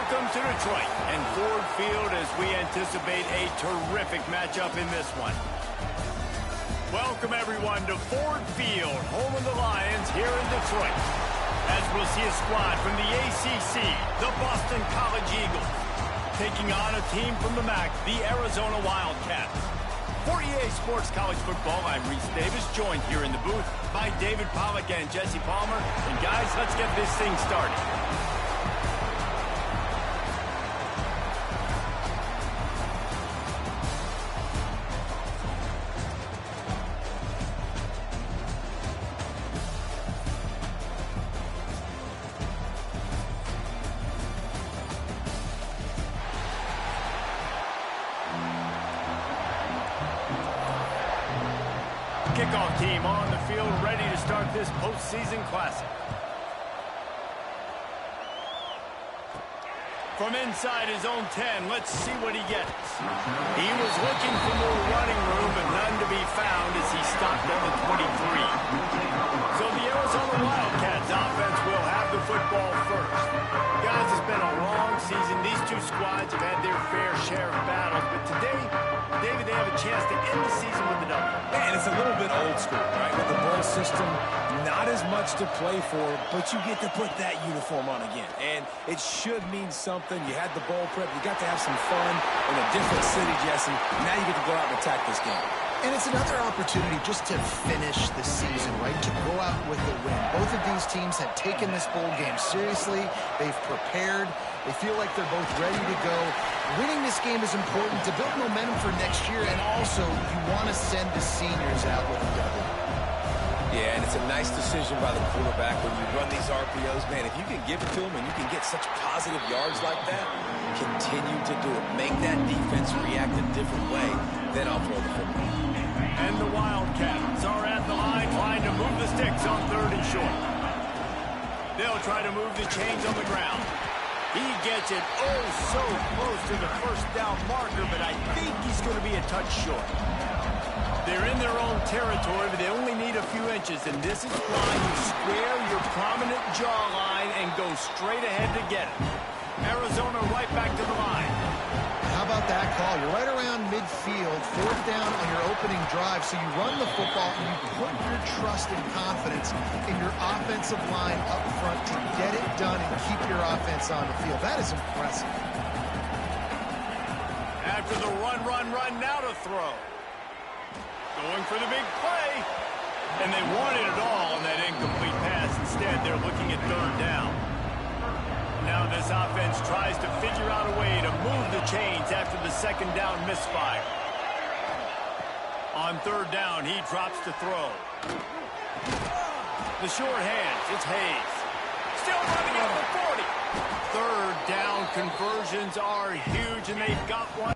Welcome to Detroit and Ford Field as we anticipate a terrific matchup in this one. Welcome everyone to Ford Field, home of the Lions here in Detroit. As we'll see a squad from the ACC, the Boston College Eagles, taking on a team from the MAC, the Arizona Wildcats. For EA Sports College Football, I'm Reese Davis, joined here in the booth by David Pollack and Jesse Palmer. And guys, let's get this thing started. Kickoff team on the field, ready to start this postseason classic. From inside his own 10, let's see what he gets. He was looking for more running room, but none to be found as he stopped at the 23. So the Arizona Wildcats offense will have the football first. Guys, it's been a long season. These two squads have had their fair share of battles, but today, David, they have a chance to end the season with a W. And it's a little bit old school, right? With the bowl system, not as much to play for, but you get to put that uniform on again. And it should mean something. You had the bowl prep. You got to have some fun in a different city, Jesse. Now you get to go out and attack this game. And it's another opportunity just to finish the season, right? To go out with a win. Both of these teams have taken this bowl game seriously. They've prepared. They feel like they're both ready to go. Winning this game is important to build momentum for next year, and also you want to send the seniors out with a W. Yeah, and it's a nice decision by the quarterback when you run these RPOs. Man, if you can give it to them and you can get such positive yards like that, continue to do it. Make that defense react a different way, then I'll throw the football. And the Wildcats are at the line trying to move the sticks on 3rd and short. They'll try to move the chains on the ground. He gets it oh so close to the first down marker, but I think he's going to be a touch short. They're in their own territory, but they only need a few inches, and this is why you square your prominent jawline and go straight ahead to get it. Arizona right back to the line. How about that call? You're right around midfield, 4th down on your opening drive, so you run the football and you put your trust and confidence in your offensive line up front to get it done and keep your offense on the field. That is impressive. After the run, now to throw. Going for the big play. And they wanted it all on that incomplete pass. Instead, they're looking at 3rd down. Now this offense tries to figure out a way to move the chains after the 2nd down misfire. On 3rd down, he drops to throw. The short hands, it's Hayes. Still running at the 40. 3rd down conversions are huge, and they've got one.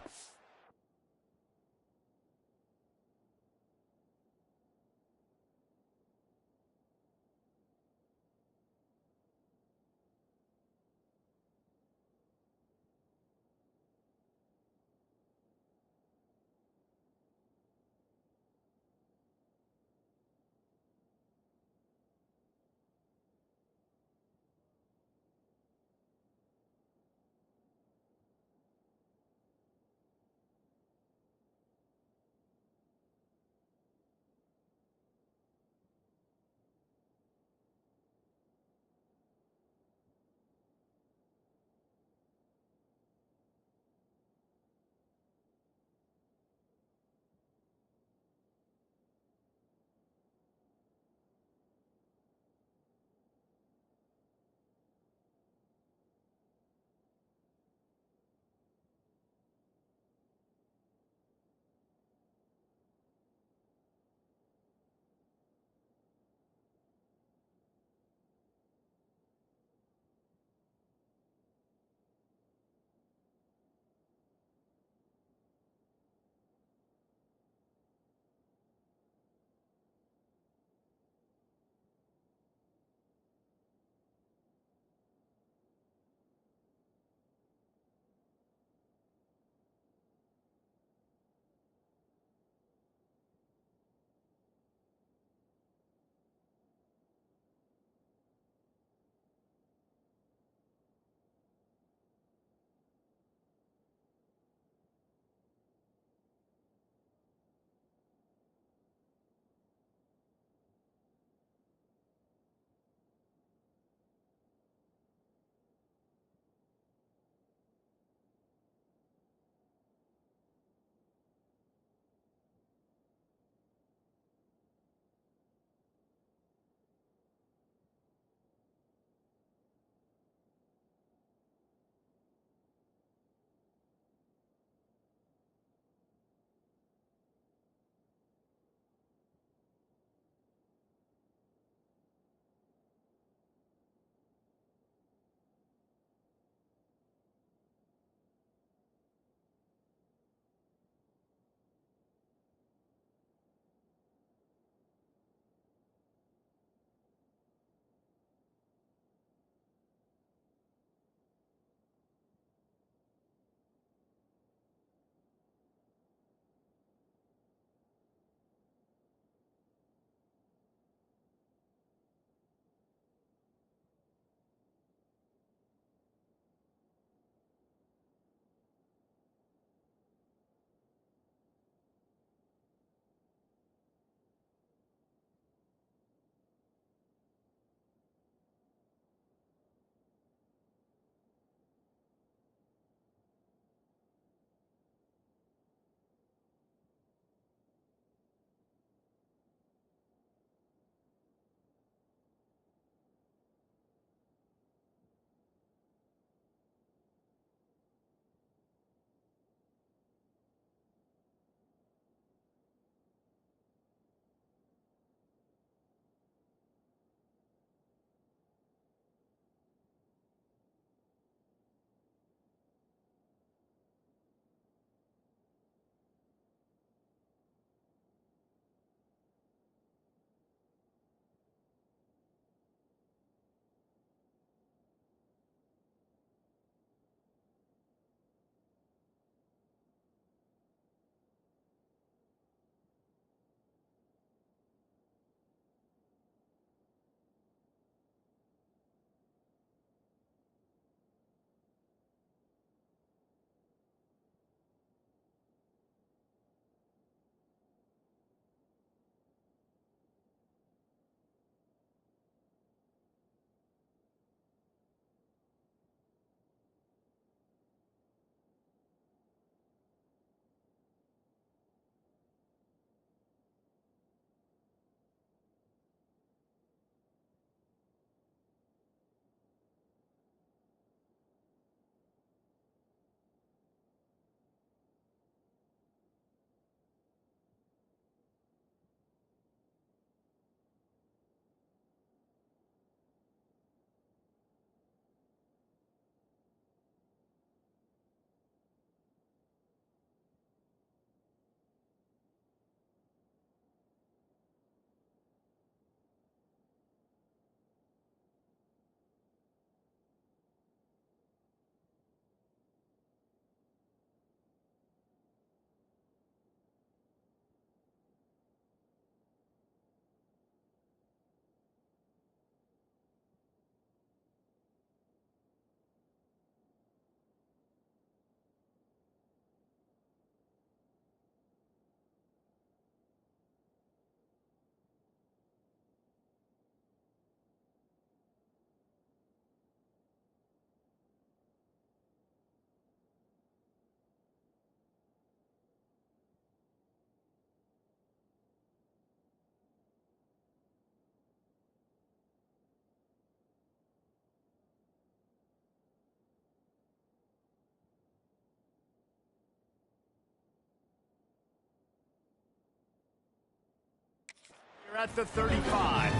They're at the 35.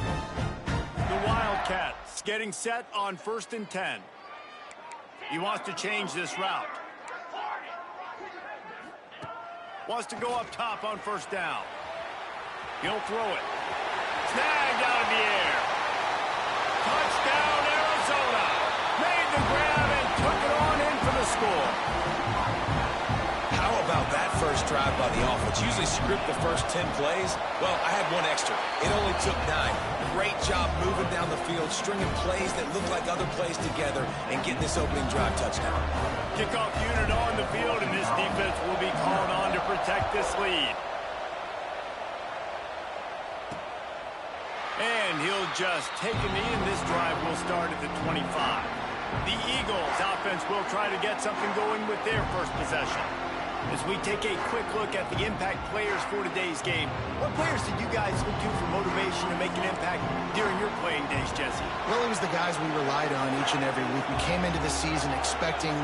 The Wildcats getting set on 1st and 10. He wants to change this route. Wants to go up top on 1st down. He'll throw it. Snagged out of the air. Touchdown, Arizona. Made the grab and took it on in for the score. How about that first drive by the offense? Usually script the first 10 plays. Well, I had one extra. It only took 9. Great job moving down the field, stringing plays that look like other plays together, and getting this opening drive touchdown. Kickoff unit on the field, and this defense will be called on to protect this lead. And he'll just take a knee, and this drive will start at the 25. The Eagles offense will try to get something going with their first possession. As we take a quick look at the impact players for today's game, what players did you guys look to for motivation to make an impact during your playing days, Jesse? Well, it was the guys we relied on each and every week. We came into the season expecting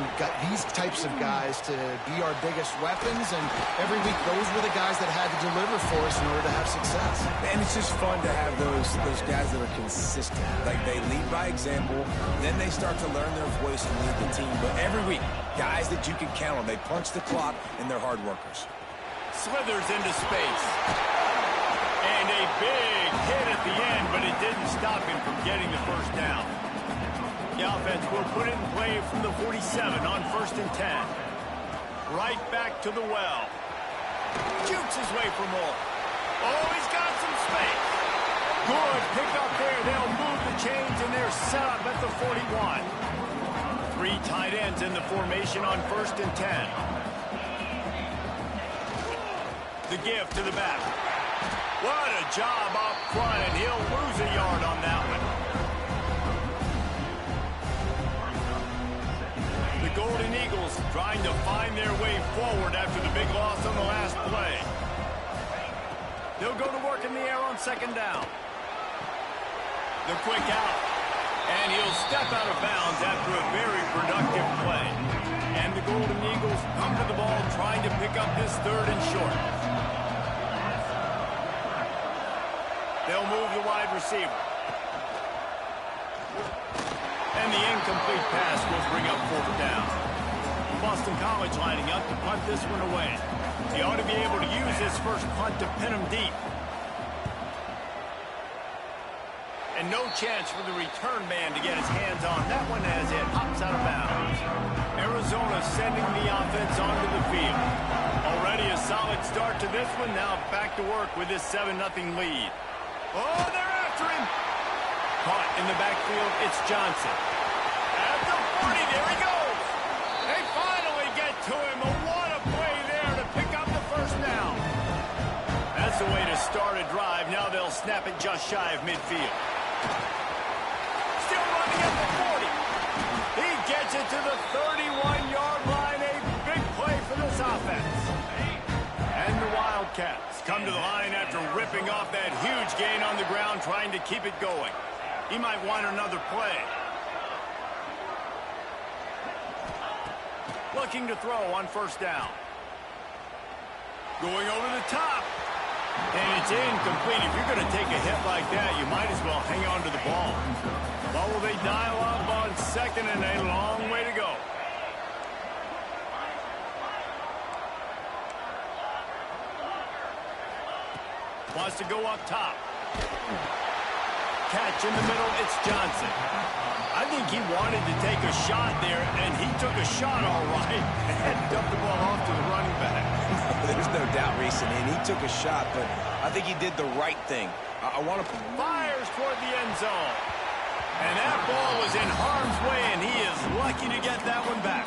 these types of guys to be our biggest weapons, and every week those were the guys that had to deliver for us in order to have success. And it's just fun to have those guys that are consistent. Like, they lead by example, then they start to learn their voice and lead the team. But every week, guys that you can count on. They punch the clock, and they're hard workers. Slithers into space. And a big hit at the end, but it didn't stop him from getting the first down. The offense will put it in play from the 47 on 1st and 10. Right back to the well. Jukes his way for more. Oh, he's got some space. Good pick up there. They'll move the chains, and they're set up at the 41. 3 tight ends in the formation on 1st and 10. The give to the back. What a job up front, and he'll lose a yard on that one. The Golden Eagles trying to find their way forward after the big loss on the last play. They'll go to work in the air on 2nd down. The quick out. And he'll step out of bounds after a very productive play. And the Golden Eagles come to the ball trying to pick up this 3rd and short. They'll move the wide receiver. And the incomplete pass will bring up 4th down. Boston College lining up to punt this one away. He ought to be able to use his first punt to pin him deep. And no chance for the return man to get his hands on that one as it hops out of bounds. Arizona sending the offense onto the field. Already a solid start to this one. Now back to work with this 7-0 lead. Oh, they're after him. Caught in the backfield, it's Johnson. At the 40, there he goes. They finally get to him. What a play there to pick up the first down. That's the way to start a drive. Now they'll snap it just shy of midfield. Still running at the 40. He gets it to the 31-yard line. A big play for this offense. And the Wildcats come to the line after ripping off that huge gain on the ground, trying to keep it going. He might want another play. Looking to throw on 1st down. Going over the top. And it's incomplete. If you're going to take a hit like that, you might as well hang on to the ball. But will they dial up on 2nd and a long way to go? Wants to go up top. Catch in the middle, it's Johnson. I think he wanted to take a shot there, and he took a shot all right and dumped the ball off to the running back. There's no doubt, Reese, and he took a shot, but I think he did the right thing. I want to... Fires toward the end zone. And that ball was in harm's way, and he is lucky to get that one back.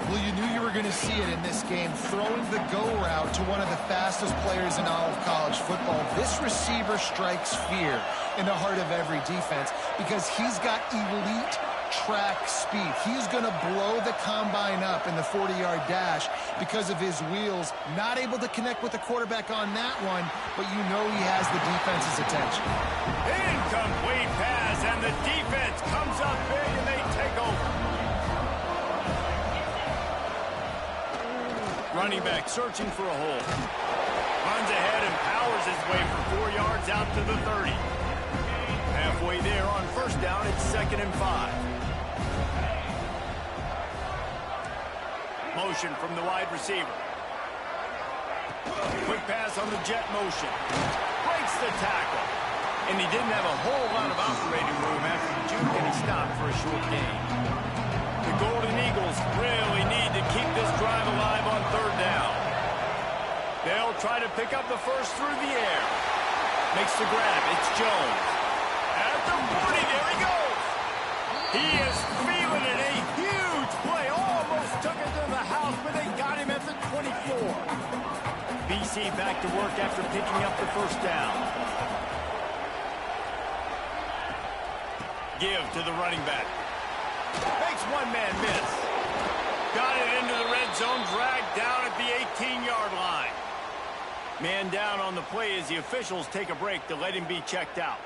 Well, you knew you were going to see it in this game, throwing the go route to one of the fastest players in all of college football. This receiver strikes fear in the heart of every defense because he's got elite track speed. He's going to blow the combine up in the 40-yard dash because of his wheels. Not able to connect with the quarterback on that one, but you know he has the defense's attention. Incomplete pass, and the defense comes up big, and they take over. Running back searching for a hole. Runs ahead and powers his way for 4 yards out to the 30. Halfway there on first down, it's 2nd and 5. Motion from the wide receiver. Quick pass on the jet motion. Breaks the tackle. And he didn't have a whole lot of operating room after the juke, and he stopped for a short gain. The Golden Eagles really need to keep this drive alive on 3rd down. They'll try to pick up the first through the air. Makes the grab. It's Jones. At the 40, there he goes. He is feeling it. A huge play. Almost took it to the house, but they got him at the 24. BC back to work after picking up the first down. Give to the running back. Makes one man miss. Got it into the red zone, dragged down at the 18-yard line. Man down on the play as the officials take a break to let him be checked out.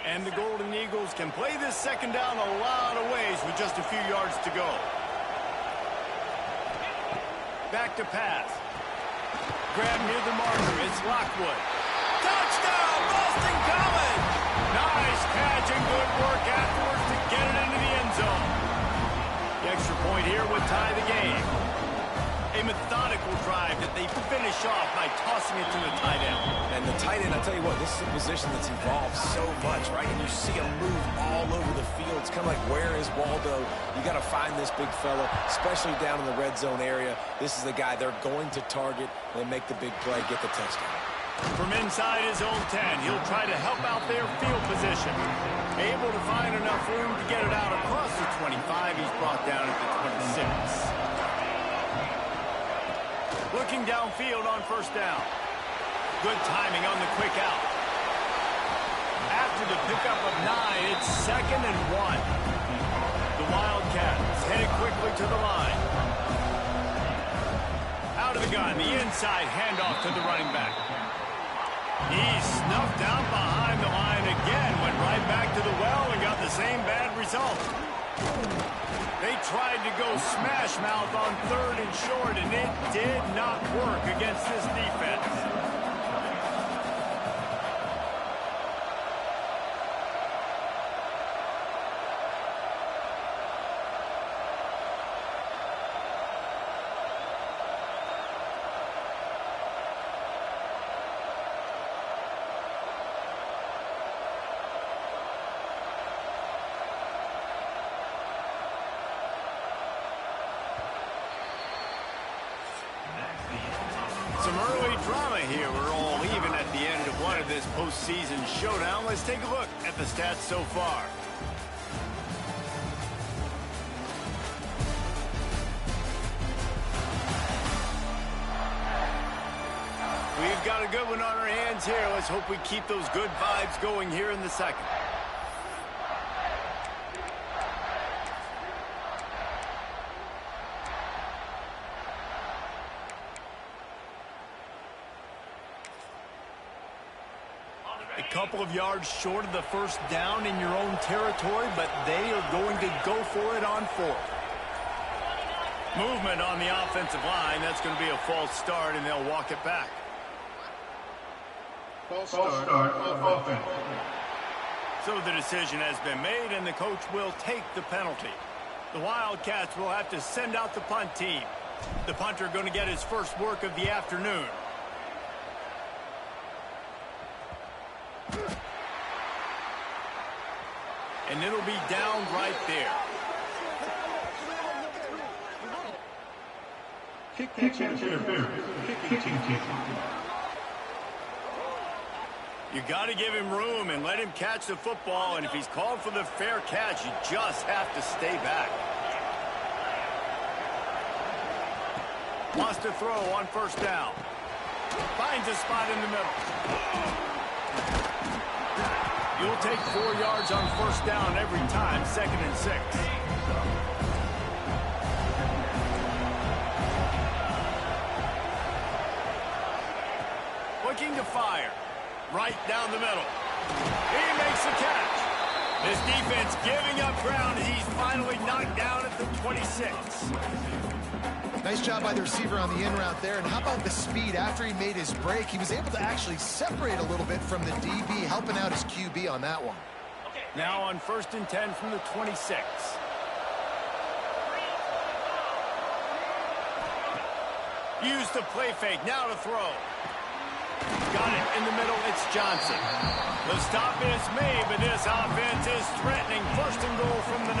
And the Golden Eagles can play this 2nd down a lot of ways with just a few yards to go. Back to pass. Grab near the marker. It's Lockwood. Touchdown, Boston College! Nice catch and good work afterwards to get it into the end zone. The extra point here would tie the game. A methodical drive that they finish off by tossing it to the tight end. And the tight end, I'll tell you what, this is a position that's evolved so much, right? And you see him move all over the field. It's kind of like, where is Waldo? You got to find this big fella, especially down in the red zone area. This is the guy they're going to target and make the big play, get the touchdown. From inside his own 10, he'll try to help out their field position. Able to find enough room to get it out across the 25. He's brought down at the 26. Looking downfield on first down. Good timing on the quick out. After the pickup of 9, it's 2nd and 1. The Wildcats headed quickly to the line. Out of the gun, the inside handoff to the running back. He's snuffed out behind the line again, went right back to the well and got the same bad result. They tried to go smash mouth on 3rd and short, and it did not work against this defense. Some early drama here. We're all even at the end of one of this postseason showdown. Let's take a look at the stats so far. We've got a good one on our hands here. Let's hope we keep those good vibes going here in the second. A couple of yards short of the first down in your own territory, but they are going to go for it on 4th. Movement on the offensive line. That's going to be a false start, and they'll walk it back. False start of offense. So the decision has been made, and the coach will take the penalty. The Wildcats will have to send out the punt team. The punter going to get his first work of the afternoon. And it'll be down right there. Kicking interference. Kicking team. You got to give him room and let him catch the football, and if he's called for the fair catch, you just have to stay back. Wants to throw on first down. Finds a spot in the middle. You'll take 4 yards on first down every time, 2nd and 6. Looking to fire. Right down the middle. He makes the catch. This defense giving up ground as he's finally knocked down at the 26. Nice job by the receiver on the in route there. And how about the speed? After he made his break, he was able to actually separate a little bit from the DB, helping out his QB on that one. Now on 1st and 10 from the 26. Use the play fake. Now to throw. Got it in the middle. It's Johnson. The stop is made, but this offense is threatening. 1st and goal from the 9.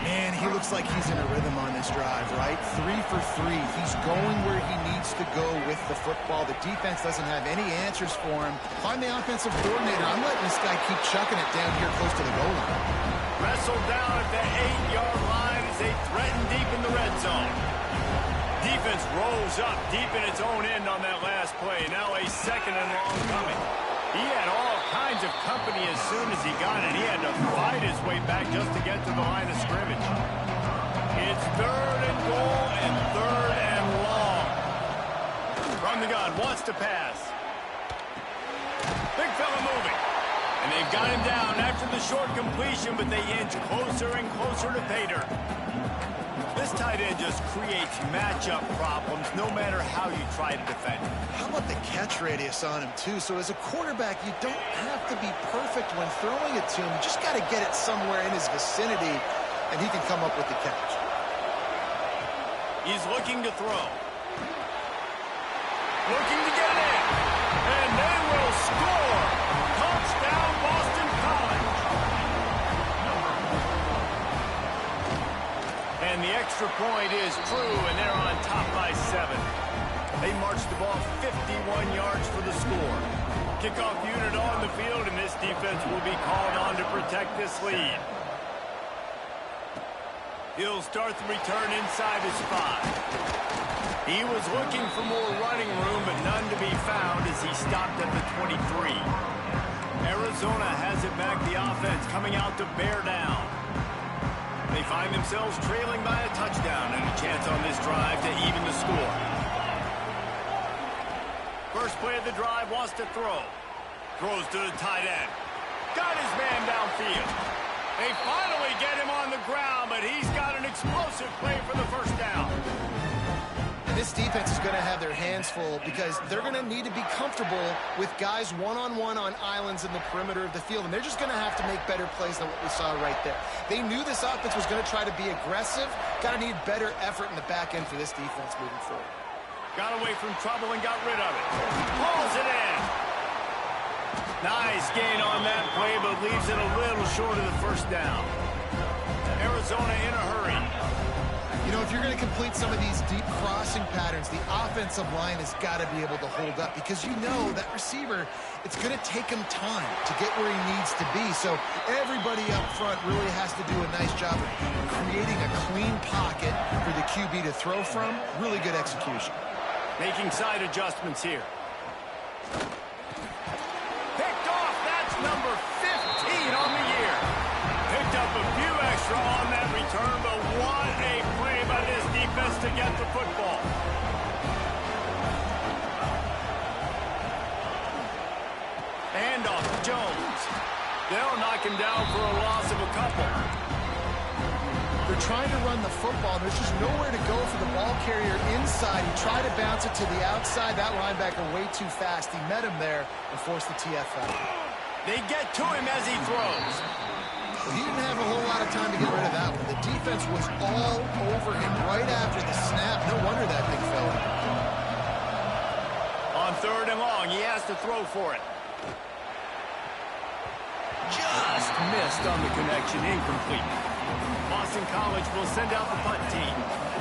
Man, he looks like he's in a rhythm on this drive, right? 3 for 3. He's going where he needs to go with the football. The defense doesn't have any answers for him. Find the offensive coordinator. I'm letting this guy keep chucking it down here close to the goal line. Wrestled down at the 8-yard line as they threaten deep in the red zone. Defense rolls up deep in its own end on that last play. Now a 2nd and long coming. He had all kinds of company as soon as he got it. He had to fight his way back just to get to the line of scrimmage. It's 3rd and goal and 3rd and long. From the gun, wants to pass. Big fella moving. And they've got him down after the short completion, but they inch closer and closer to pay dirt. This tight end just creates matchup problems no matter how you try to defend him. How about the catch radius on him, too? So as a quarterback, you don't have to be perfect when throwing it to him. You just got to get it somewhere in his vicinity, and he can come up with the catch. He's looking to throw. Looking to get in. And they will score. Touchdown, Boston College. And the extra point is true, and they're on top by 7. They marched the ball 51 yards for the score. Kickoff unit on the field, and this defense will be called on to protect this lead. He'll start the return inside his 5. He was looking for more running room, but none to be found as he stopped at the 23. Arizona has it back, the offense coming out to bear down. They find themselves trailing by a touchdown and a chance on this drive to even the score. First play of the drive, wants to throw. Throws to the tight end. Got his man downfield. They finally get him on the ground, but he's got an explosive play for the first down. And this defense is going to have their hands full because they're going to need to be comfortable with guys one-on-one on islands in the perimeter of the field, and they're just going to have to make better plays than what we saw right there. They knew this offense was going to try to be aggressive. Got to need better effort in the back end for this defense moving forward. Got away from trouble and got rid of it. Pulls it in. Nice gain on that play, but leaves it a little short of the first down. Arizona in a hurry. You know, if you're going to complete some of these deep crossing patterns, the offensive line has got to be able to hold up because you know that receiver, it's going to take him time to get where he needs to be. So everybody up front really has to do a nice job of creating a clean pocket for the QB to throw from. Really good execution. Making side adjustments here. Picked off. That's number 15 on the year. Picked up a few extra on that return, but what a play by this defense to get the football. Handoff to Jones. They'll knock him down for a loss of a couple. They're trying to run the football. There's just nowhere to go for the ball carrier inside. He tried to bounce it to the outside. That linebacker way too fast. He met him there and forced the TFL. They get to him as he throws. Well, he didn't have a whole lot of time to get rid of that one. The defense was all over him right after the snap. No wonder that thing fell out. On 3rd and long, he has to throw for it. Just missed on the connection, incomplete. Boston College will send out the punt team.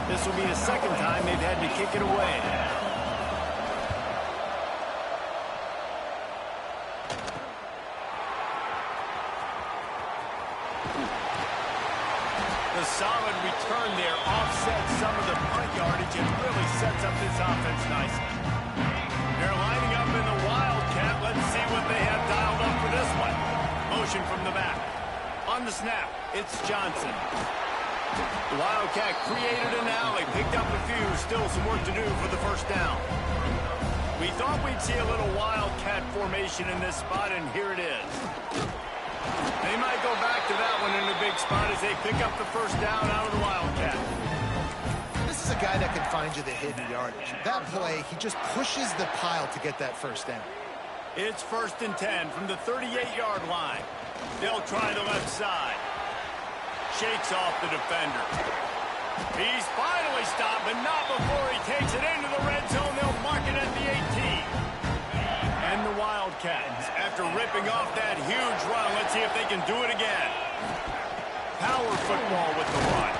This will be the 2nd time they've had to kick it away. The solid return there offsets some of the punt yardage and really sets up this offense nicely. They're lining up in the Wildcat. Let's see what they have dialed up for this one. Motion from the back. On the snap, it's Johnson. The Wildcat created an alley, picked up a few, still some work to do for the first down. We thought we'd see a little Wildcat formation in this spot, and here it is. They might go back to that one in a big spot as they pick up the first down out of the Wildcat. This is a guy that can find you the hidden yardage. That play, he just pushes the pile to get that first down. It's 1st and 10 from the 38-yard line. They'll try the left side. Shakes off the defender. He's finally stopped, but not before he takes it into the red zone. They'll mark it at the 18. And the Wildcats, after ripping off that huge run, let's see if they can do it again. Power football with the run.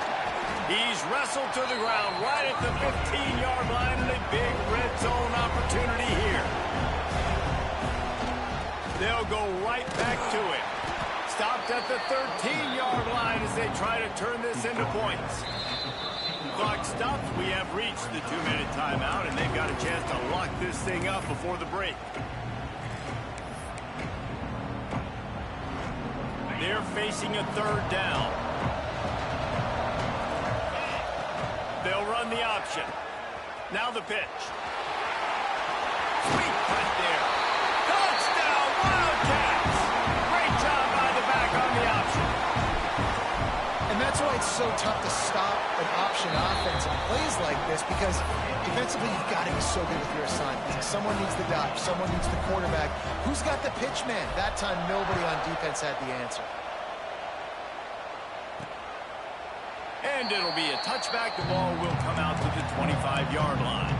He's wrestled to the ground right at the 15-yard line, and a big red zone opportunity here. They'll go right back to it. Stopped at the 13-yard line as they try to turn this into points. Clock stops. We have reached the 2-minute timeout, and they've got a chance to lock this thing up before the break. They're facing a 3rd down. They'll run the option. Now the pitch. Sweet cut there. Touchdown, Wildcats! Great job by the back on the option. And that's why it's so tough to stop an option offense in plays like this, because defensively you've got to be so good with your assignments. Someone needs the dodge. Someone needs the quarterback. Who's got the pitch man? That time nobody on defense had the answer. And it'll be a touchback. The ball will come out to the 25-yard line.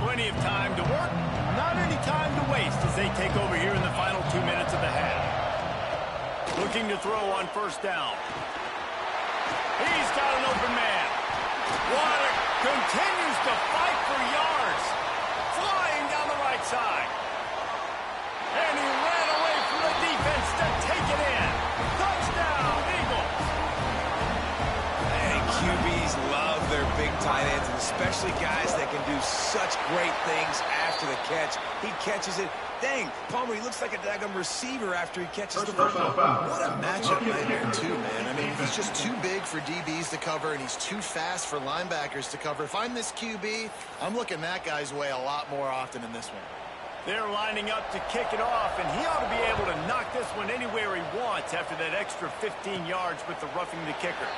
Plenty of time to work. Not any time to waste as they take over here in the final 2 minutes of the half. Looking to throw on 1st down. He's got an open man. Water continues to fight for yards. Flying down the right side. And he ran away from the defense to take it in. Touchdown, Eagles. And QBs love their big tight ends, and especially guys that can do such great things after the catch. He catches it. Dang, Palmer, he looks like a daggum receiver after he catches the football. What a matchup nightmare, too, man. I mean, he's just too big for DBs to cover, and he's too fast for linebackers to cover. If I'm this QB, I'm looking that guy's way a lot more often in this one. They're lining up to kick it off, and he ought to be able to knock this one anywhere he wants after that extra 15 yards with the roughing the kicker.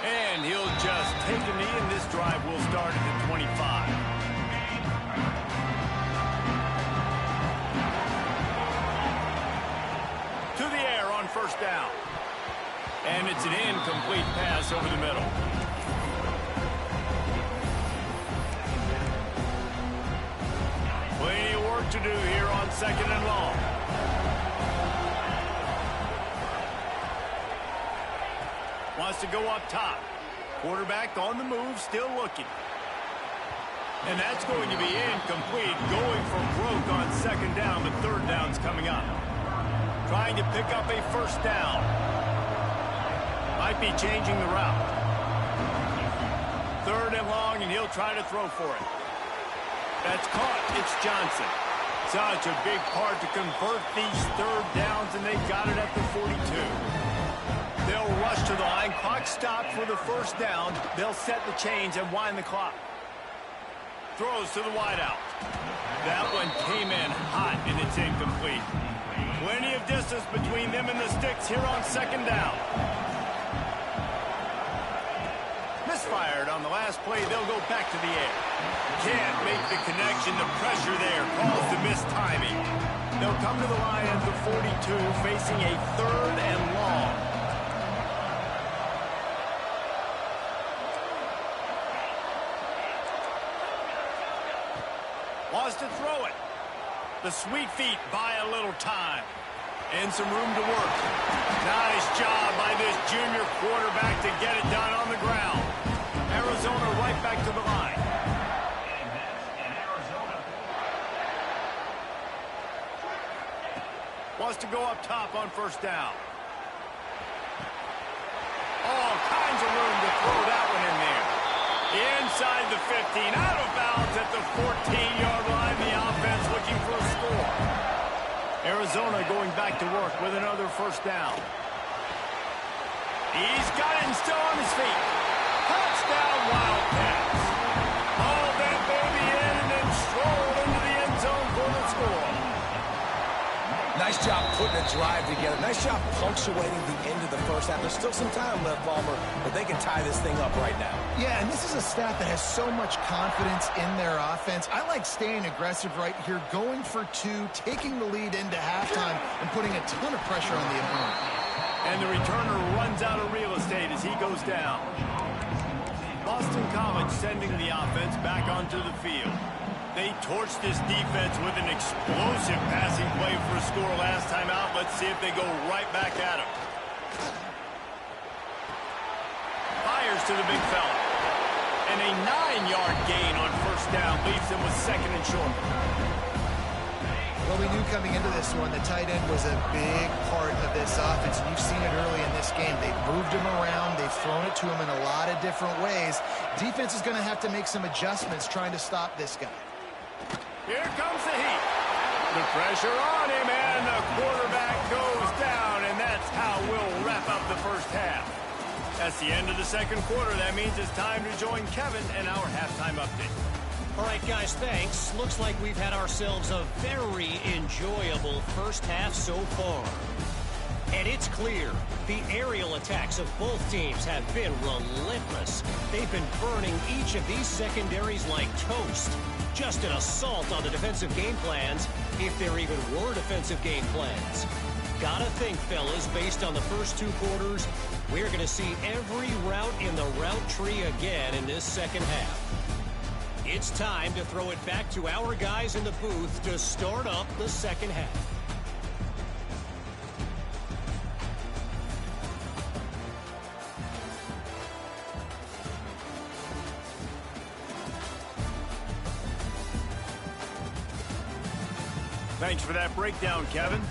And he'll just take a knee, and this drive will start at the 25. To the air on 1st down. And it's an incomplete pass over the middle. Plenty of work to do here on 2nd and long. Wants to go up top. Quarterback on the move, still looking. And that's going to be incomplete. Going for broke on 2nd down, but 3rd down's coming up. Trying to pick up a 1st down. Might be changing the route. 3rd and long, and he'll try to throw for it. That's caught. It's Johnson. Such a big part to convert these 3rd downs, and they got it at the 42. They'll rush to the line. Clock stopped for the 1st down. They'll set the chains and wind the clock. Throws to the wideout. That one came in hot, and it's incomplete. Plenty of distance between them and the sticks here on 2nd down. Misfired on the last play. They'll go back to the air. Can't make the connection. The pressure there calls the missed timing. They'll come to the line at the 42, facing a 3rd and long. Wants to throw it. The sweet feet buy a little time. And some room to work. Nice job by this junior quarterback to get it done on the ground. Arizona right back to the line. Wants to go up top on 1st down. All kinds of room to throw that one in there. Inside the 15, out of bounds at the 14-yard line. The offense looking for a score. Arizona going back to work with another 1st down. He's got it and still on his feet. Touchdown, Wildcats. Haul that baby in and then stroll into the end zone for the score. Nice Nice job putting a drive together. Nice job punctuating the end of the first half. There's still some time left, Palmer, but they can tie this thing up right now. Yeah, and this is a staff that has so much confidence in their offense. I like staying aggressive right here, going for two, taking the lead into halftime, and putting a ton of pressure on the opponent. And the returner runs out of real estate as he goes down. Boston College sending the offense back onto the field. They torched this defense with an explosive passing play for a score last time out. Let's see if they go right back at him. Fires to the big fella. And a 9-yard gain on first down leaves them with second and short. Well, we knew coming into this one the tight end was a big part of this offense. And you've seen it early in this game. They've moved him around. They've thrown it to him in a lot of different ways. Defense is going to have to make some adjustments trying to stop this guy. Here comes the heat. The pressure on him, and the quarterback goes down, and that's how we'll wrap up the first half. That's the end of the second quarter. That means it's time to join Kevin and our halftime update. All right, guys, thanks. Looks like we've had ourselves a very enjoyable first half so far. And it's clear the aerial attacks of both teams have been relentless. They've been burning each of these secondaries like toast. Just an assault on the defensive game plans, if there even were defensive game plans. Gotta think, fellas, based on the first two quarters, we're going to see every route in the route tree again in this second half. It's time to throw it back to our guys in the booth to start up the second half. Thanks for that breakdown, Kevin.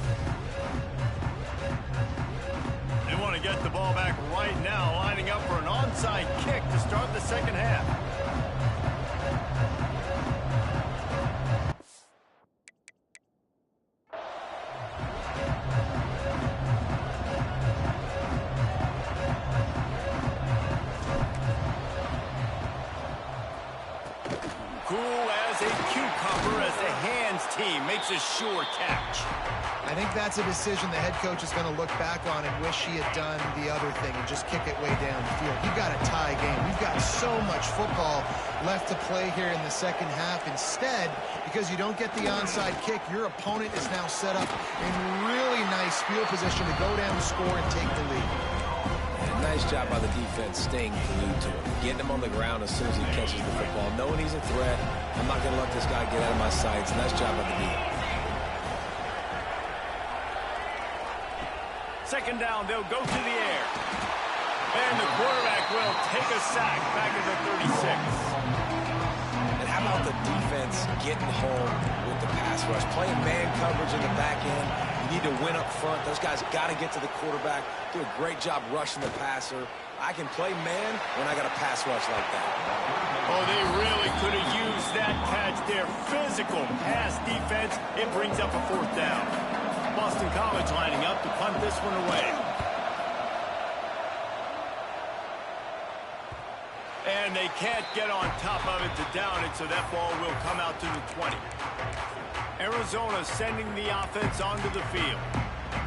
They want to get the ball back right now, lining up for an onside kick to start the second half. Cool as a cucumber as the hands team makes a sure catch. I think that's a decision the head coach is going to look back on and wish he had done the other thing and just kick it way down the field. You've got a tie game. We've got so much football left to play here in the second half. Instead, because you don't get the onside kick, your opponent is now set up in really nice field position to go down, score, and take the lead. Nice job by the defense staying glued to him, getting him on the ground as soon as he catches the football, knowing he's a threat. I'm not going to let this guy get out of my sights. Nice job by the defense. Second down, they'll go to the air. And the quarterback will take a sack back at the 36. And how about the defense getting home with the pass rush? Playing man coverage in the back end. You need to win up front. Those guys got to get to the quarterback. Do a great job rushing the passer. I can play man when I got a pass rush like that. Oh, they really could have used that catch there. Physical pass defense. It brings up a fourth down. Boston College lining up to punt this one away. And they can't get on top of it to down it, so that ball will come out to the 20. Arizona sending the offense onto the field.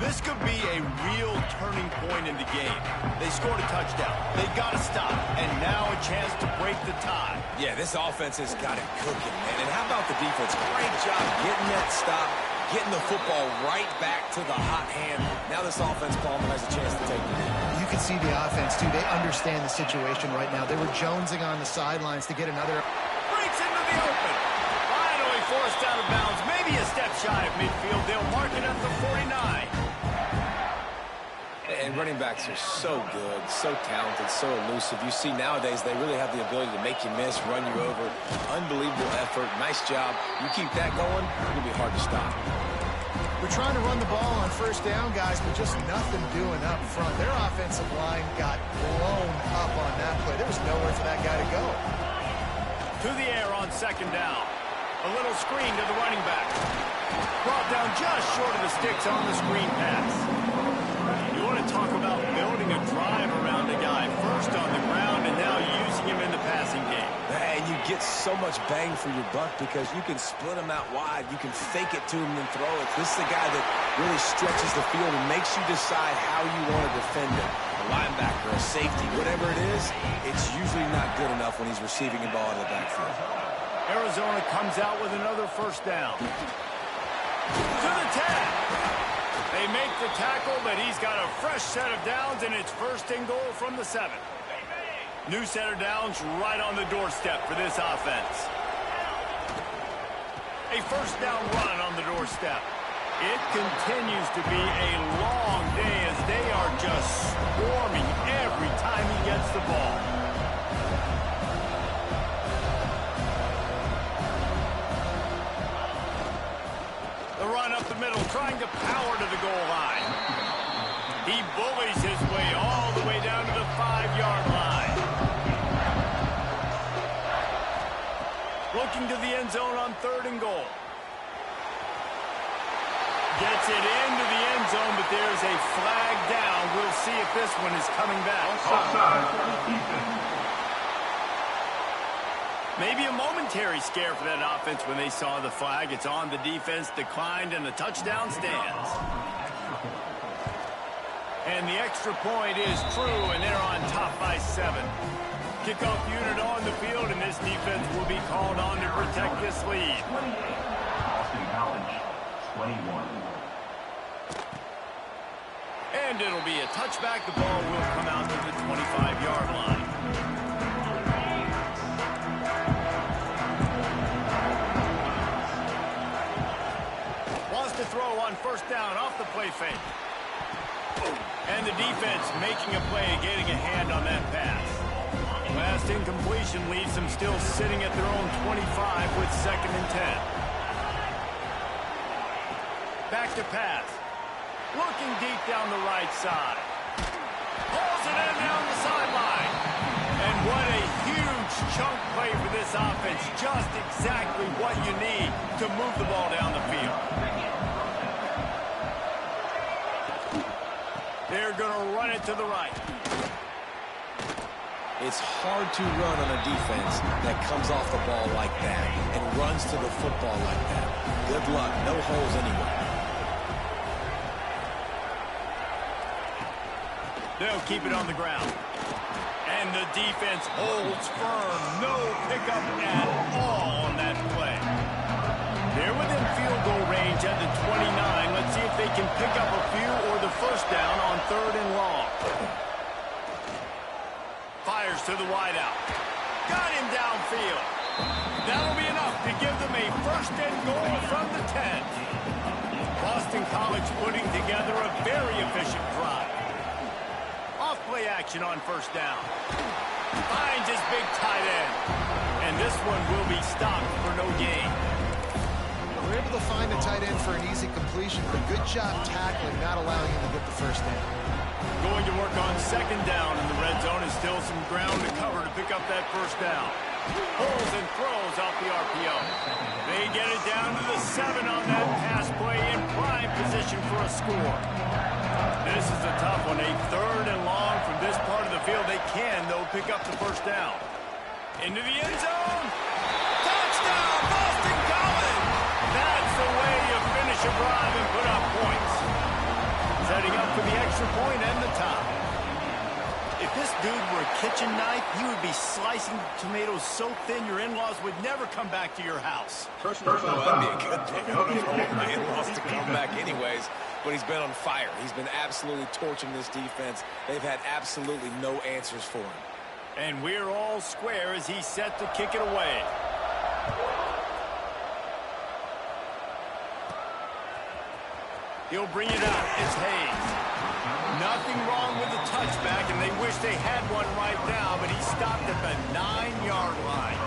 This could be a real turning point in the game. They scored a touchdown. They got to stop. And now a chance to break the tie. Yeah, this offense has got it cooking, man. And how about the defense? Great job getting that stop, getting the football right back to the hot hand. Now this offense, Palmer, has a chance to take the lead. You can see the offense, too. They understand the situation right now. They were jonesing on the sidelines to get another. Breaks into the open. Finally forced out of bounds. Maybe a step shy of midfield. They'll mark it up to 49. And running backs are so good, so talented, so elusive. You see nowadays they really have the ability to make you miss, run you over. Unbelievable effort. Nice job. You keep that going, it'll be hard to stop. We're trying to run the ball on first down, guys, but just nothing doing up front. Their offensive line got blown up on that play. There was nowhere for that guy to go. To the air on second down. A little screen to the running back. Brought down just short of the sticks on the screen pass. You want to talk about building a drive around a guy first on the ground and now using him in the passing game. And you get so much bang for your buck because you can split him out wide. You can fake it to him and throw it. This is the guy that really stretches the field and makes you decide how you want to defend him. A linebacker, a safety, whatever it is, it's usually not good enough when he's receiving the ball in the backfield. Arizona comes out with another first down. To the 10. They make the tackle, but he's got a fresh set of downs, and it's first and goal from the 7. New set of downs right on the doorstep for this offense. A first down run on the doorstep. It continues to be a long day as they are just swarming every time he gets the ball. The run up the middle, trying to power to the goal line. He bullies his way all the way down to the 5-yard line. Looking to the end zone on 3rd and goal. Gets it into the end zone, but there's a flag down. We'll see if this one is coming back. Offside. Maybe a momentary scare for that offense when they saw the flag. It's on, the defense declined, and the touchdown stands. And the extra point is true, and they're on top by 7. Kickoff unit on the field, and this defense will be called on to protect this lead. Boston College, 21. And it'll be a touchback. The ball will come out to the 25-yard line. Wants to throw on first down off the play fake. And the defense making a play, getting a hand on that pass. Last incompletion leaves them still sitting at their own 25 with 2nd and 10. Back to pass. Looking deep down the right side. Pulls it in down the sideline. And what a huge chunk play for this offense. Just exactly what you need to move the ball down the field. They're going to run it to the right. It's hard to run on a defense that comes off the ball like that and runs to the football like that. Good luck. No holes anywhere. They'll keep it on the ground. And the defense holds firm. No pickup at all on that play. They're within field goal range at the 29. Let's see if they can pick up a few or the first down on 3rd and long. Fires to the wideout. Got him downfield. That'll be enough to give them a first and goal from the 10. Boston College putting together a very efficient drive. Off-play action on first down. Finds his big tight end. And this one will be stopped for no gain. We're able to find a tight end for an easy completion, but good job tackling, not allowing him to get the first down. Going to work on 2nd down in the red zone, and still some ground to cover to pick up that first down. Pulls and throws off the RPO. They get it down to the 7 on that pass play in prime position for a score. This is a tough one. A 3rd and long from this part of the field. They can, though, pick up the first down. Into the end zone. Touchdown, Boston College! That's the way you finish a drive and put up points. Setting up for the extra point and the top. If this dude were a kitchen knife, he would be slicing tomatoes so thin your in-laws would never come back to your house. That'd be a good thing. I don't want my in-laws to come back anyways, but he's been on fire. He's been absolutely torching this defense. They've had absolutely no answers for him. And we're all square as he's set to kick it away. He'll bring it out. It's Hayes. Nothing wrong with the touchback, and they wish they had one right now, but he stopped at the 9-yard line.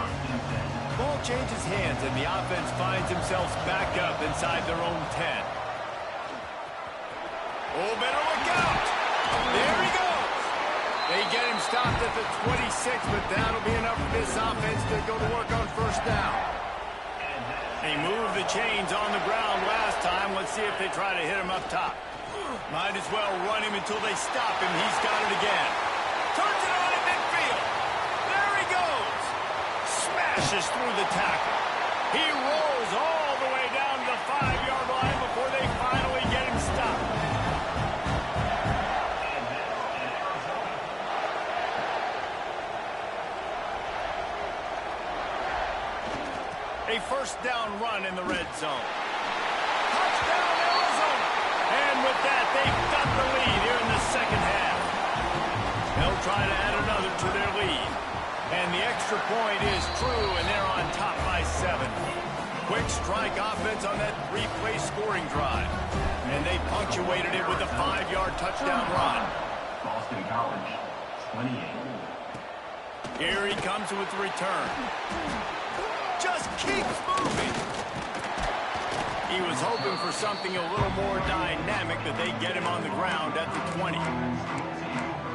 Ball changes hands, and the offense finds themselves back up inside their own 10. Oh, better look out. There he goes. They get him stopped at the 26, but that'll be enough for this offense to go to work on first down. They moved the chains on the ground last time. Let's see if they try to hit him up top. Might as well run him until they stop him. He's got it again. Turns it on in midfield. There he goes. Smash pushes through the tackle. He rolls all the way down to the 5-yard line before they finally get him stopped. A first down run in the red zone. Touchdown, Arizona! And with that, they've got the lead here in the second half. They'll try to add another to their lead. And the extra point is true, and they're on top by 7. Quick strike offense on that 3-play scoring drive. And they punctuated it with a 5-yard touchdown run. Boston College, 28. Here he comes with the return. Just keeps moving. He was hoping for something a little more dynamic, but they get him on the ground at the 20.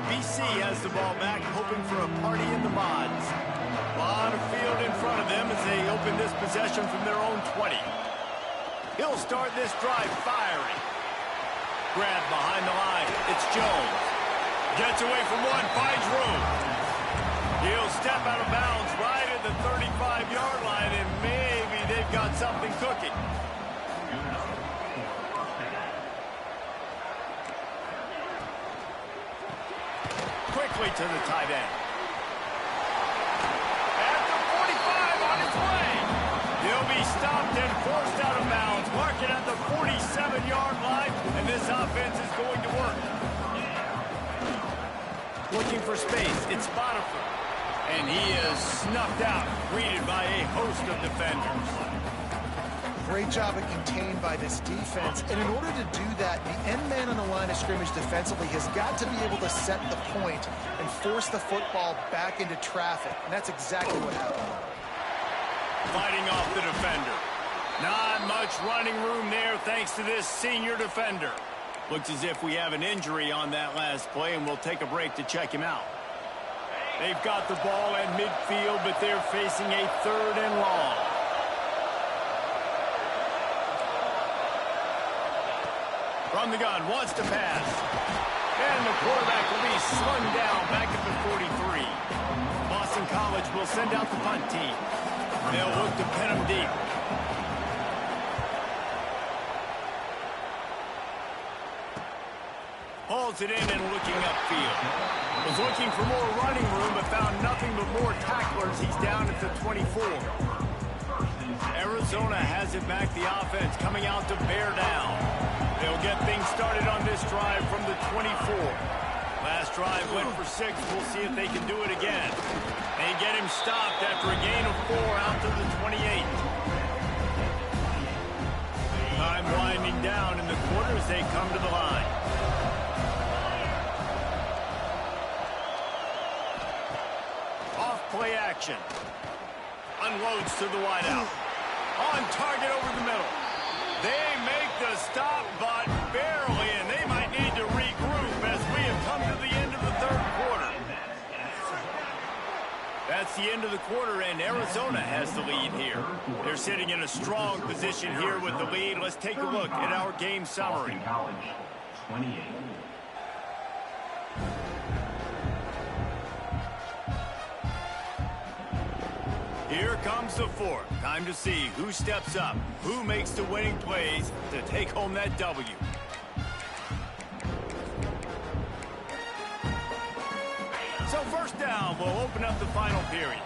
BC has the ball back, hoping for a party in the mods. A lot of field in front of them as they open this possession from their own 20. He'll start this drive firing. Grab behind the line. It's Jones. Gets away from one, finds room. He'll step out of bounds right at the 35-yard line, and maybe they've got something cooking. Quickly to the tight end. At the 45 on its way. He'll be stopped and forced out of bounds. Mark it at the 47-yard line, and this offense is going to work. Looking for space. It's Botifer. And he is snuffed out, greeted by a host of defenders. Great job at contained by this defense. And in order to do that, the end man on the line of scrimmage defensively has got to be able to set the point and force the football back into traffic. And that's exactly what happened. Fighting off the defender. Not much running room there thanks to this senior defender. Looks as if we have an injury on that last play, and we'll take a break to check him out. They've got the ball at midfield, but they're facing a 3rd and long. From the gun, wants to pass. And the quarterback will be slung down back at the 43. Boston College will send out the punt team. They'll look to pin him deep. Hauls it in and looking upfield. Was looking for more running room, but found nothing but more tacklers. He's down at the 24. Arizona has it back, the offense coming out to bear down. They'll get things started on this drive from the 24. Last drive went for 6. We'll see if they can do it again. They get him stopped after a gain of 4 out to the 28. Time winding down in the quarter as they come to the line. Play action. Unloads to the wideout. On target over the middle. They make the stop, but barely, and they might need to regroup as we have come to the end of the 3rd quarter. That's the end of the quarter, and Arizona has the lead here. They're sitting in a strong position here with the lead. Let's take a look at our game summary. Boston College, 28. Here comes the 4th. Time to see who steps up, who makes the winning plays to take home that W. So first down, we'll open up the final period.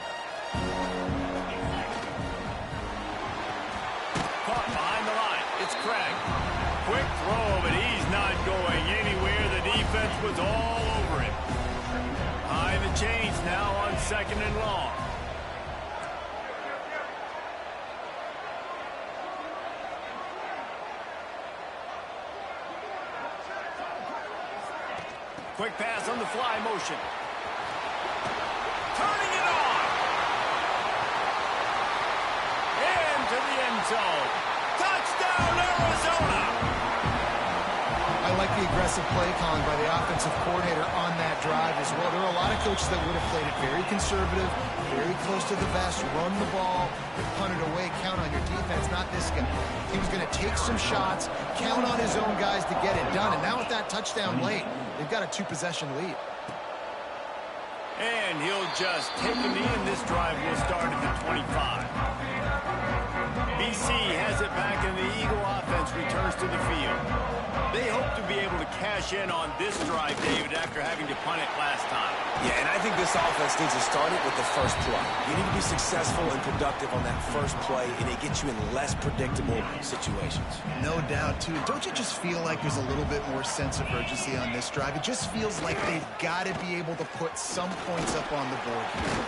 Caught behind the line. It's Craig. Quick throw, but he's not going anywhere. The defense was all over him. High the chains now on 2nd and long. Quick pass on the fly motion. Turning it on. Into the end zone. Touchdown, Arizona. I like the aggressive play calling by the offensive coordinator on that drive as well. There are a lot of coaches that would have played it very conservative, very close to the vest, run the ball, punt it away, count on your defense. Not this guy. He was going to take some shots, count on his own guys to get it done. And now with that touchdown late, they've got a 2-possession lead. And he'll just take a knee, and this drive will start at the 25. BC has it back, and the Eagle offense returns to the field. They hope to be able to cash in on this drive, David, after having to punt it last time. Yeah, and I think this offense needs to start it with the first play. You need to be successful and productive on that first play, and it gets you in less predictable situations. No doubt, too. Don't you just feel like there's a little bit more sense of urgency on this drive? It just feels like they've got to be able to put some points up on the board here.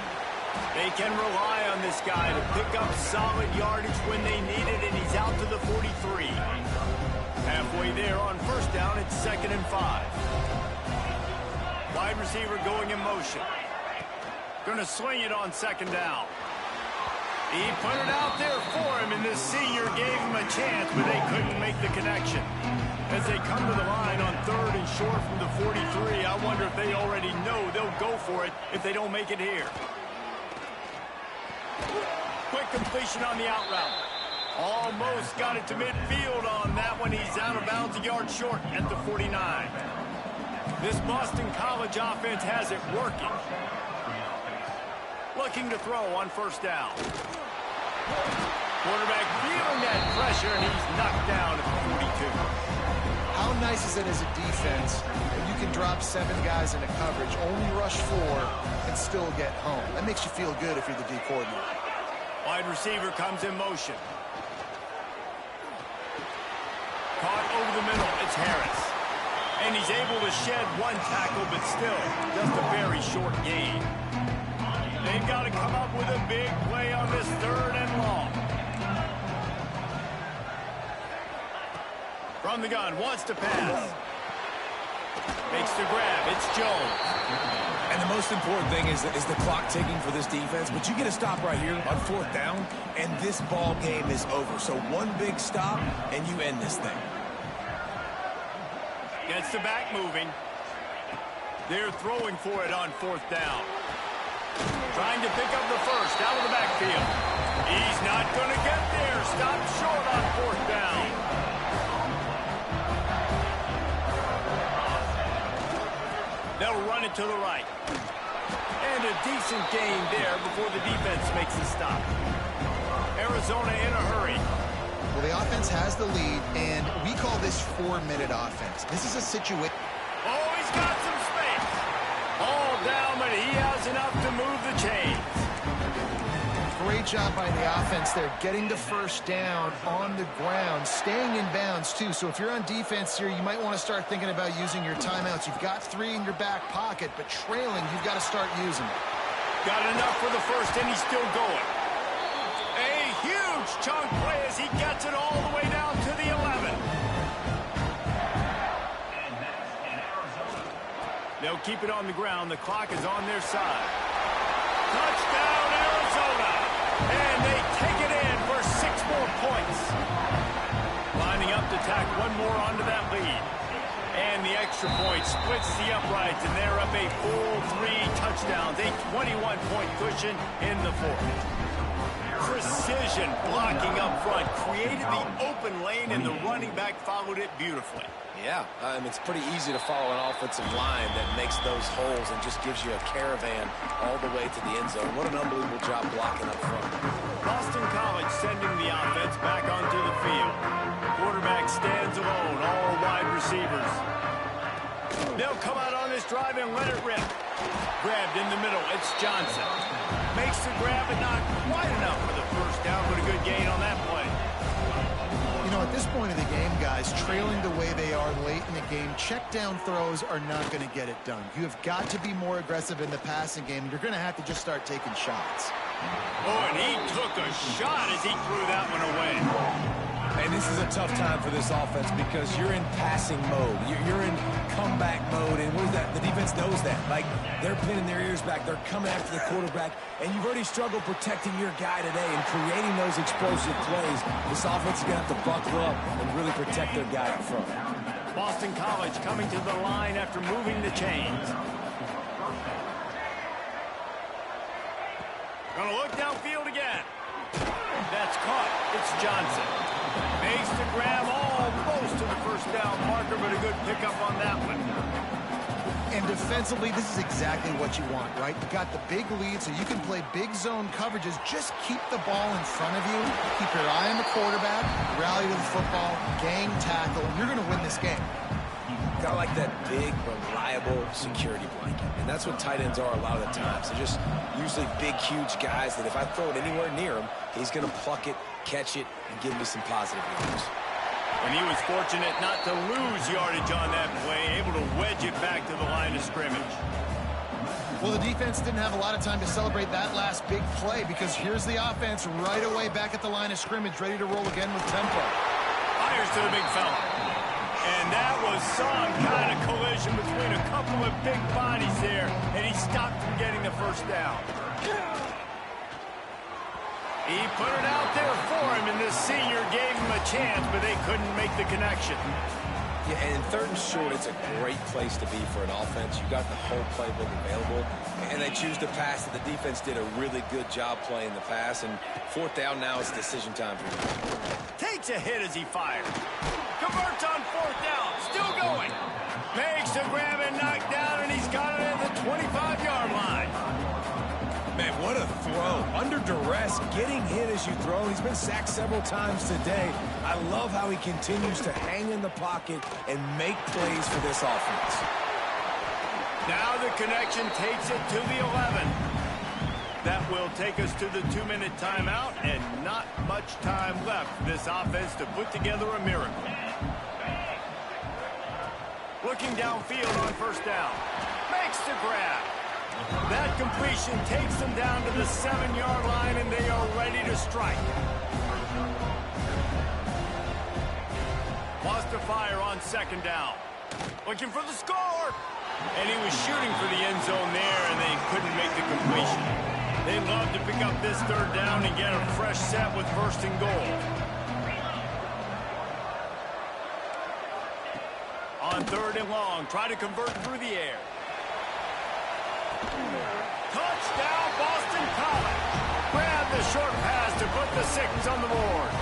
They can rely on this guy to pick up solid yardage when they need it, and he's out to the 43. Halfway there on first down, it's 2nd and 5. Wide receiver going in motion. Going to swing it on 2nd down. He put it out there for him, and the senior gave him a chance, but they couldn't make the connection. As they come to the line on 3rd and short from the 43, I wonder if they already know they'll go for it if they don't make it here. Quick completion on the out route. Almost got it to midfield on that one. He's out of bounds, a yard short at the 49. This Boston College offense has it working. Looking to throw on first down. Quarterback feeling that pressure, and he's knocked down at the 42. How nice is it as a defense when you can drop 7 guys into coverage, only rush 4, and still get home? That makes you feel good if you're the D coordinator. Wide receiver comes in motion. Caught over the middle, it's Harris. And he's able to shed 1 tackle, but still just a very short gain. They've got to come up with a big play on this 3rd and long. From the gun, wants to pass. Makes the grab, it's Jones. And the most important thing is the clock ticking for this defense, but you get a stop right here on 4th down, and this ball game is over. So 1 big stop, and you end this thing. Gets the back moving. They're throwing for it on 4th down. Trying to pick up the first out of the backfield. He's not going to get there. Stopped short on 4th down. They'll run it to the right. And a decent gain there before the defense makes the stop. Arizona in a hurry. Well, the offense has the lead, and we call this 4-minute offense. This is a situation. Oh, he's got some space. All down, but he has enough to move the chains. Great job by the offense there, getting the first down on the ground, staying in bounds, too. So if you're on defense here, you might want to start thinking about using your timeouts. You've got 3 in your back pocket, but trailing, you've got to start using it. Got enough for the first, and he's still going. A huge chunk play as he gets it all the way down to the 11. They'll keep it on the ground. The clock is on their side. Touchdown, Arizona. And they take it in for 6 more points. Lining up to tack 1 more onto that lead. And the extra point splits the uprights, and they're up a full 3 touchdowns. A 21-point cushion in the 4th. Precision blocking up front created the open lane, and the running back followed it beautifully. Yeah, it's pretty easy to follow an offensive line that makes those holes and just gives you a caravan all the way to the end zone. What an unbelievable job blocking up front. Boston College sending the offense back onto the field. Quarterback stands alone, all wide receivers. They'll come out on this drive and let it rip. Grabbed in the middle, it's Johnson. Makes the grab, but not quite enough for the first down, but a good gain on that play. You know, at this point of the game, guys, trailing the way they are late in the game, check down throws are not going to get it done. You have got to be more aggressive in the passing game. You're going to have to just start taking shots. Oh, and he took a shot as he threw that one away. And this is a tough time for this offense because you're in passing mode. You're in comeback mode, and what is that? The defense knows that. Like, they're pinning their ears back. They're coming after the quarterback, and you've already struggled protecting your guy today and creating those explosive plays. This offense is going to have to buckle up and really protect their guy up front. Boston College coming to the line after moving the chains. Gonna look downfield again. That's caught. It's Johnson. Makes the grab almost to the first down marker, but a good pickup on that one. And defensively, this is exactly what you want, right? You got the big lead, so you can play big zone coverages. Just keep the ball in front of you. Keep your eye on the quarterback, rally to the football, gang tackle, and you're going to win this game. Kind of like that big, reliable security blanket. And that's what tight ends are a lot of the times. They're just usually big, huge guys that if I throw it anywhere near him, he's going to pluck it, catch it, and give me some positive yards. And he was fortunate not to lose yardage on that play, able to wedge it back to the line of scrimmage. Well, the defense didn't have a lot of time to celebrate that last big play because here's the offense right away back at the line of scrimmage, ready to roll again with tempo. Fires to the big fella. And that was some kind of collision between a couple of big bodies there, and he stopped from getting the first down. He put it out there for him, and this senior gave him a chance, but they couldn't make the connection. Yeah, and in 3rd and short, it's a great place to be for an offense. You got the whole playbook available, and they choose to pass. The defense did a really good job playing the pass, and 4th down now is decision time for him. Takes a hit as he fires. Converts on 4th down. Still going. Makes the grab and knock down, and he's got it at the 25-yard line. Man, what a throw. Under duress, getting hit as you throw. He's been sacked several times today. I love how he continues to hang in the pocket and make plays for this offense. Now the connection takes it to the 11. That will take us to the 2-minute timeout, and not much time left for this offense to put together a miracle. Looking downfield on 1st down. Makes the grab. That completion takes them down to the 7-yard line, and they are ready to strike. Lost to fire on 2nd down. Looking for the score. And he was shooting for the end zone there, and they couldn't make the completion. They'd love to pick up this 3rd down and get a fresh set with 1st and goal. On 3rd and long, try to convert through the air. Touchdown, Boston College. Grab the short pass to put the 6 on the board.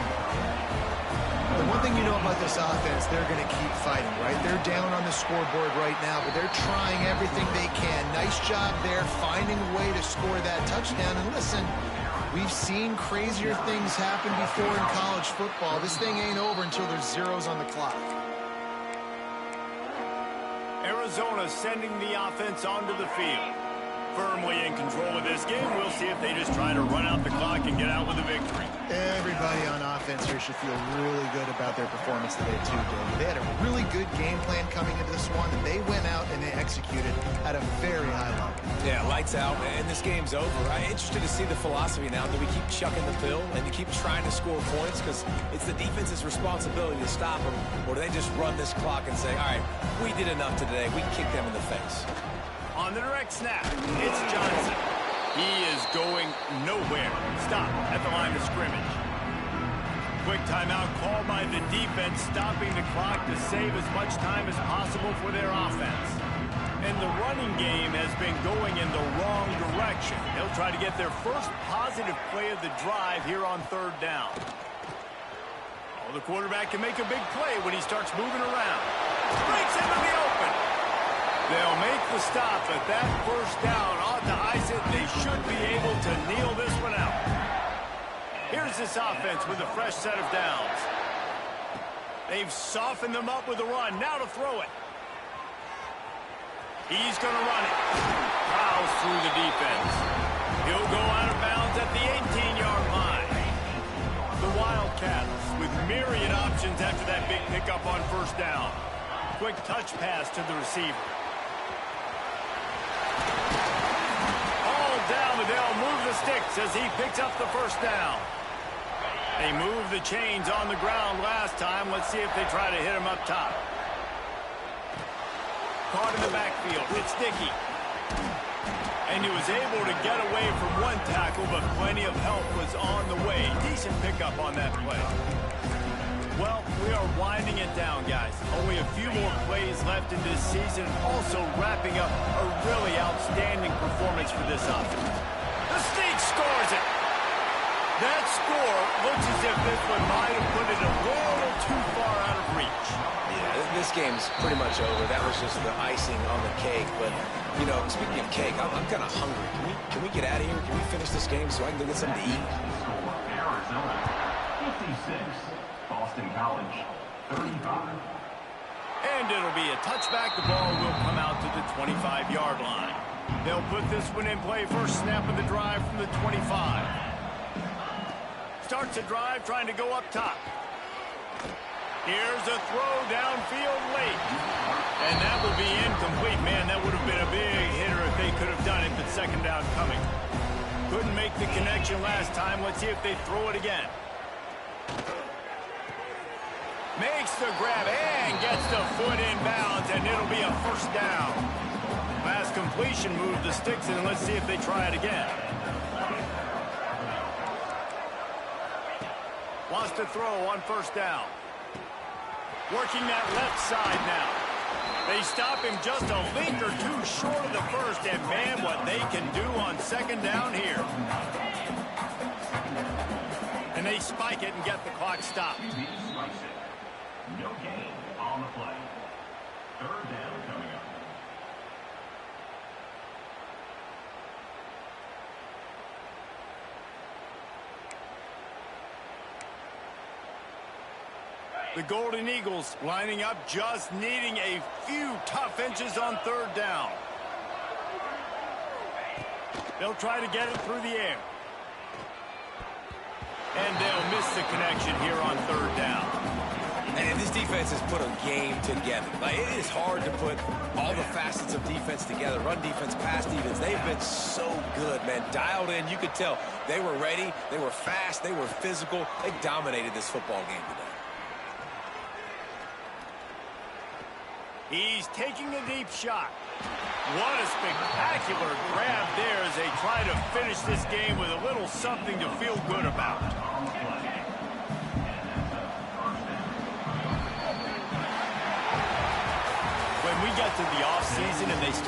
The one thing you know about this offense, they're going to keep fighting, right? They're down on the scoreboard right now, but they're trying everything they can. Nice job there, finding a way to score that touchdown. And listen, we've seen crazier things happen before in college football. This thing ain't over until there's zeros on the clock. Arizona sending the offense onto the field. Firmly in control of this game. We'll see if they just try to run out the clock and get out with a victory. Everybody on offense here should feel really good about their performance today, too, David. They had a really good game plan coming into this one, and they went out and they executed at a very high level. Yeah, lights out, and this game's over. I'm interested to see the philosophy now. Do we keep chucking the pill and to keep trying to score points because it's the defense's responsibility to stop them, or do they just run this clock and say, all right, we did enough today. We kicked them in the face. On the direct snap, it's Johnson. He is going nowhere. Stop at the line of scrimmage. Quick timeout called by the defense, stopping the clock to save as much time as possible for their offense. And the running game has been going in the wrong direction. They'll try to get their first positive play of the drive here on 3rd down. Oh, the quarterback can make a big play when he starts moving around. Breaks into the open. They'll make the stop, but that 1st down ought to ice it. They should be able to kneel this one out. Here's this offense with a fresh set of downs. They've softened them up with a run. Now to throw it. He's going to run it. Prowls through the defense. He'll go out of bounds at the 18-yard line. The Wildcats with myriad options after that big pickup on 1st down. Quick touch pass to the receiver. All down, but they'll move the sticks as he picks up the 1st down. They moved the chains on the ground last time. Let's see if they try to hit him up top. Caught in the backfield. It's Dickey. And he was able to get away from one tackle, but plenty of help was on the way. Decent pickup on that play. Well, we are winding it down, guys. Only a few more plays left in this season. Also wrapping up a really outstanding performance for this offense. The Sneak scores it. That score looks as if this one might have put it a little too far out of reach. Yeah, this game's pretty much over. That was just the icing on the cake. But, you know, speaking of cake, I'm kind of hungry. Can we get out of here? Can we finish this game so I can go get something to eat? Score, Arizona, 56. Boston College, 35. And it'll be a touchback. The ball will come out to the 25-yard line. They'll put this one in play. First snap of the drive from the 25. Starts the drive trying to go up top. Here's a throw downfield late. And that will be incomplete. Man, that would have been a big hitter if they could have done it, but second down coming. Couldn't make the connection last time. Let's see if they throw it again. Makes the grab and gets the foot in bounds, and it'll be a first down. Last completion moved the sticks, and let's see if they try it again. Wants to throw on first down. Working that left side now. They stop him just a link or two short of the first, and man, what they can do on second down here. And they spike it and get the clock stopped. No gain on the play. Third down coming up. The Golden Eagles lining up, just needing a few tough inches on third down. They'll try to get it through the air. And they'll miss the connection here on third down. And this defense has put a game together. Like, it is hard to put all the facets of defense together. Run defense, pass defense. They've been so good, man. Dialed in. You could tell they were ready. They were fast. They were physical. They dominated this football game today. He's taking a deep shot. What a spectacular grab there as they try to finish this game with a little something to feel good about. When we get to the offseason and they start